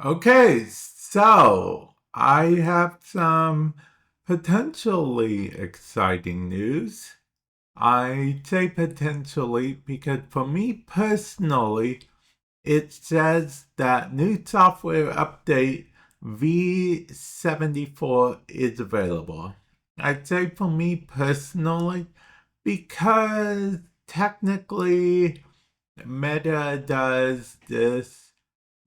Okay, so I have some potentially exciting news. I say potentially because for me personally, it says that new software update v74 is available. I'd say for me personally, because technically Meta does this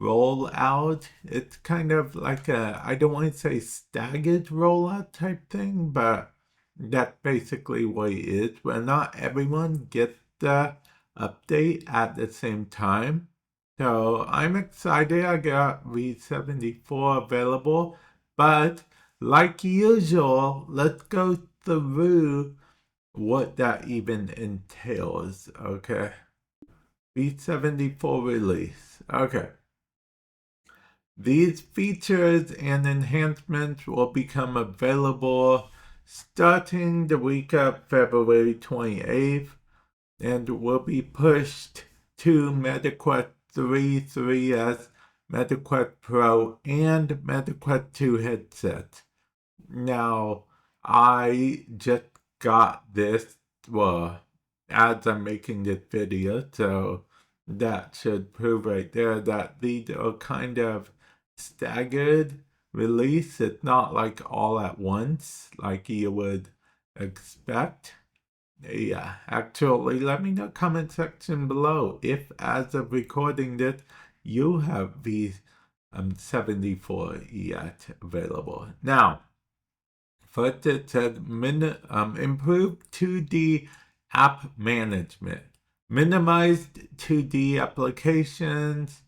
rollout. It's kind of like I don't want to say staggered rollout type thing, but that's basically what it is, where not everyone gets the update at the same time. So I'm excited I got V74 available, but like usual, let's go through what that even entails, okay? V74 release. Okay. These features and enhancements will become available starting the week of February 28th and will be pushed to MetaQuest 3, 3S, MetaQuest Pro, and MetaQuest 2 headsets. Now, I just got this, well, as I'm making this video, so that should prove right there that these are kind of staggered release. It's not like all at once, like you would expect. Yeah, actually, let me know comment section below if, as of recording this, you have these 74 yet available. Now, first it said improved 2D app management. Minimized 2D applications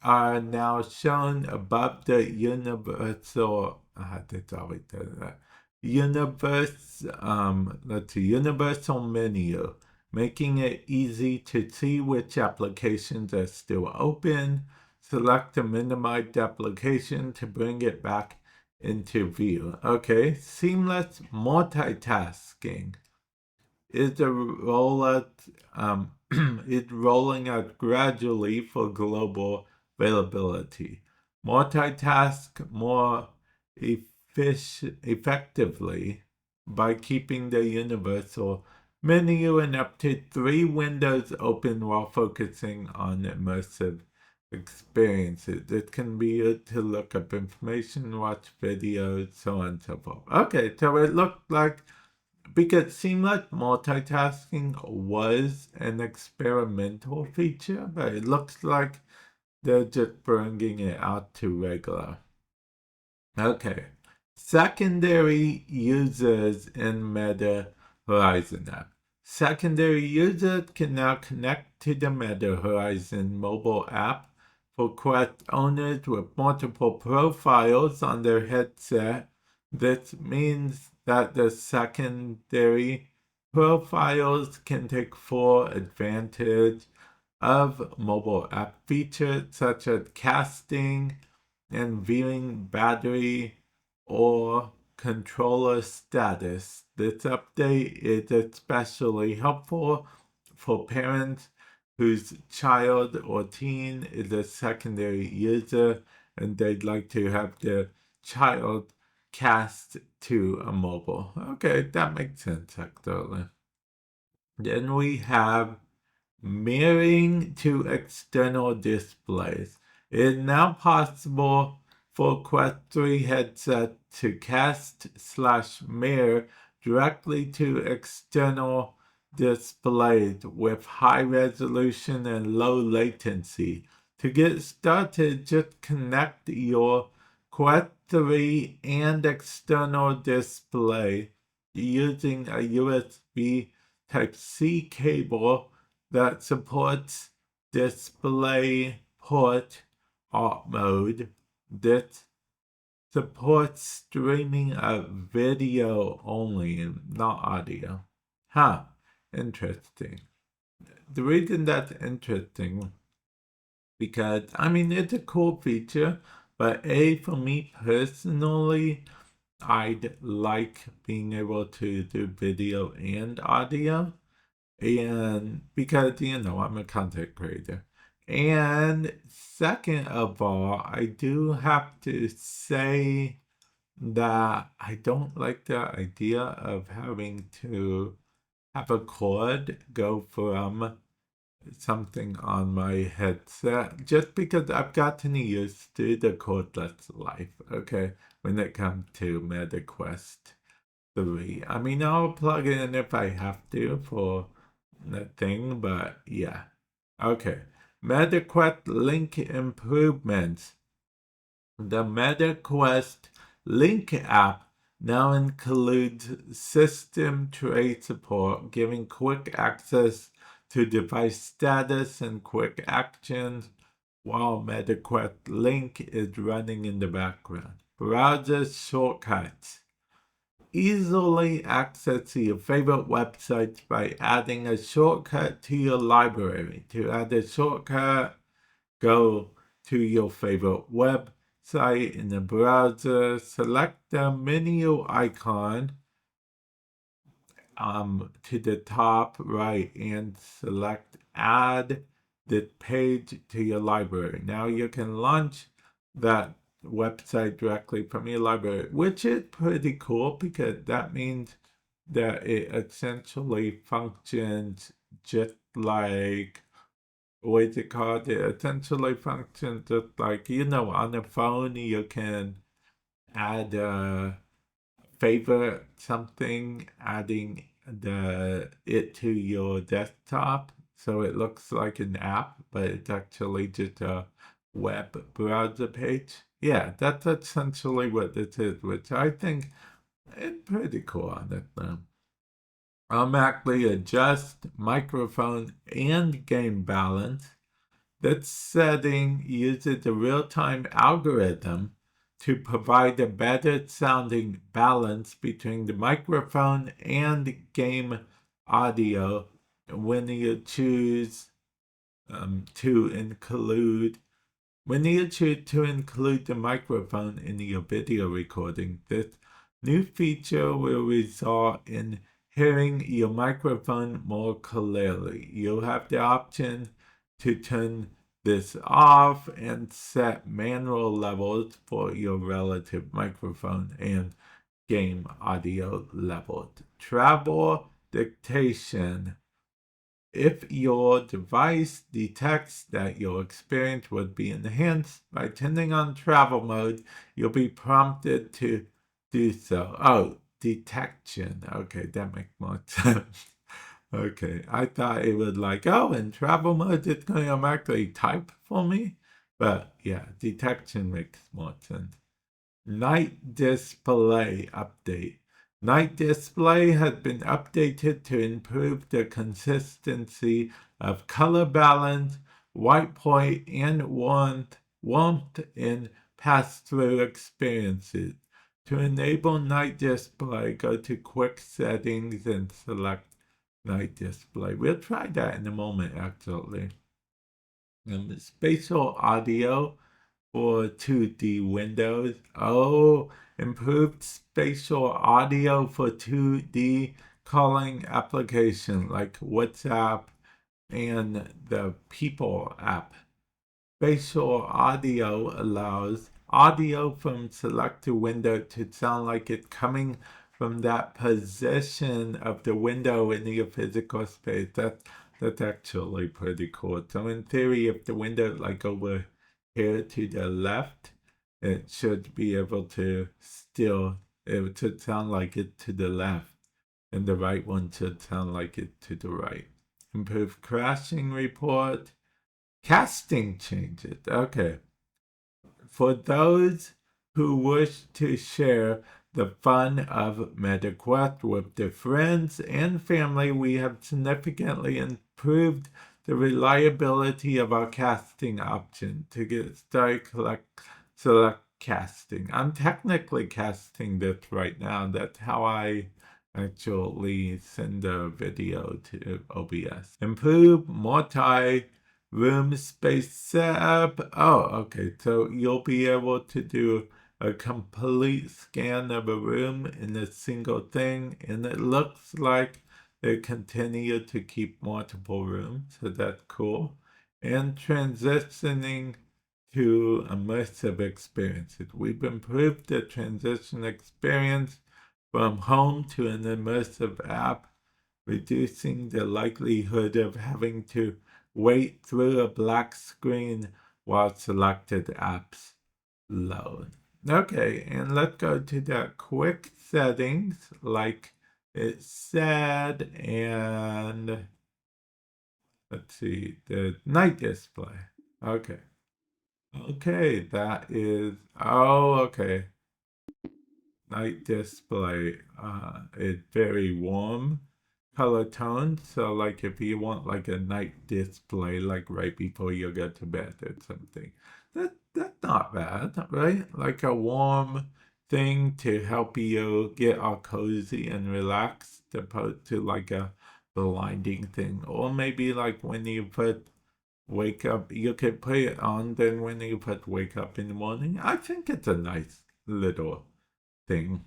are now shown above the universal. That's always that. Universal menu, making it easy to see which applications are still open. Select the minimized application to bring it back into view. Okay, seamless multitasking is a rollout. Is rolling out gradually for global availability. Multitask more effectively by keeping the universal menu and up to 3 windows open while focusing on immersive experiences. It can be used to look up information, watch videos, so on and so forth. Okay, so it looked like, because it seemed like multitasking was an experimental feature, but it looks like they're just bringing it out to regular. Okay. Secondary users in Meta Horizon app. Secondary users can now connect to the Meta Horizon mobile app for Quest owners with multiple profiles on their headset. This means that the secondary profiles can take full advantage of mobile app features such as casting and viewing battery or controller status. This update is especially helpful for parents whose child or teen is a secondary user and they'd like to have their child cast to a mobile. Okay, that makes sense actually. Then we have mirroring to external displays. It is now possible for Quest 3 headset to cast/mirror directly to external displays with high resolution and low latency. To get started, just connect your Quest 3 and external display using a USB Type-C cable that supports display port alt mode. That supports streaming of video only, not audio. Huh, interesting. The reason that's interesting, because, I mean, it's a cool feature, but for me personally, I'd like being able to do video and audio. And because, I'm a content creator. And second of all, I do have to say that I don't like the idea of having to have a cord go from something on my headset just because I've gotten used to the cordless life, okay, when it comes to MetaQuest 3. I mean, I'll plug it in if I have to for the thing, but yeah. Okay. MetaQuest link improvements. The MetaQuest Link app now includes system tray support, giving quick access to device status and quick actions while MetaQuest Link is running in the background. Browser shortcuts. Easily access your favorite websites by adding a shortcut to your library. To add a shortcut, go to your favorite website in the browser, select the menu icon to the top right and select add the page to your library. Now you can launch that website directly from your library, which is pretty cool because that means that it essentially functions just like, what is it called? It essentially functions just like, on the phone you can add a favorite something, adding it to your desktop so it looks like an app, but it's actually just a web browser page. Yeah, that's essentially what this is, which I think is pretty cool on it now. Automatically adjust microphone and gain balance. That setting uses a real-time algorithm to provide a better sounding balance between the microphone and game audio when you choose to include the microphone in your video recording. This new feature will result in hearing your microphone more clearly. You'll have the option to turn this off and set manual levels for your relative microphone and game audio levels. Travel dictation. If your device detects that your experience would be enhanced by turning on travel mode, you'll be prompted to do so. Oh, detection. Okay, that makes more sense. Okay, I thought it would in travel mode, it's going to automatically type for me. But yeah, detection makes more sense. Night display update. Night display has been updated to improve the consistency of color balance, white point, and warmth in pass-through experiences. To enable night display, go to quick settings and select night display. We'll try that in a moment, actually. Spatial audio for 2D windows. Oh, improved spatial audio for 2D calling application like WhatsApp and the People app. Spatial audio allows audio from selected window to sound like it's coming from that position of the window in your physical space. That's actually pretty cool. So in theory, if the window over here to the left, it should be able to it should sound like it to the left, and the right one should sound like it to the right. Improve crashing report. Casting changes. Okay. For those who wish to share the fun of MetaQuest with their friends and family, we have significantly improved the reliability of our casting option. To get started, select casting. I'm technically casting this right now. That's how I actually send a video to OBS. Improve multi-room space setup. Oh, okay. So you'll be able to do a complete scan of a room in a single thing, and it looks like they continue to keep multiple rooms, so that's cool. and transitioning to immersive experiences. We've improved the transition experience from home to an immersive app, reducing the likelihood of having to wait through a black screen while selected apps load. Okay, and let's go to the quick settings like it said, and let's see, the night display. Okay. Okay, that is, oh, okay. Night display is very warm color tone. So like if you want like a night display like right before you go to bed or something, that's not bad, right? Like a warm thing to help you get all cozy and relaxed opposed to like a blinding thing. Or maybe like when you put wake up, you could put it on then when you put wake up in the morning. I think it's a nice little thing.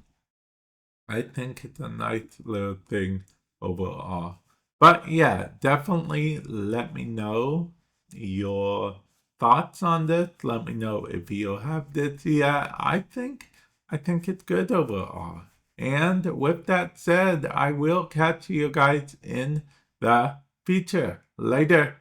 I think it's a nice little thing overall. But yeah, definitely let me know your thoughts on this. Let me know if you have this yet. I think it's good overall. And with that said, I will catch you guys in the future. Later.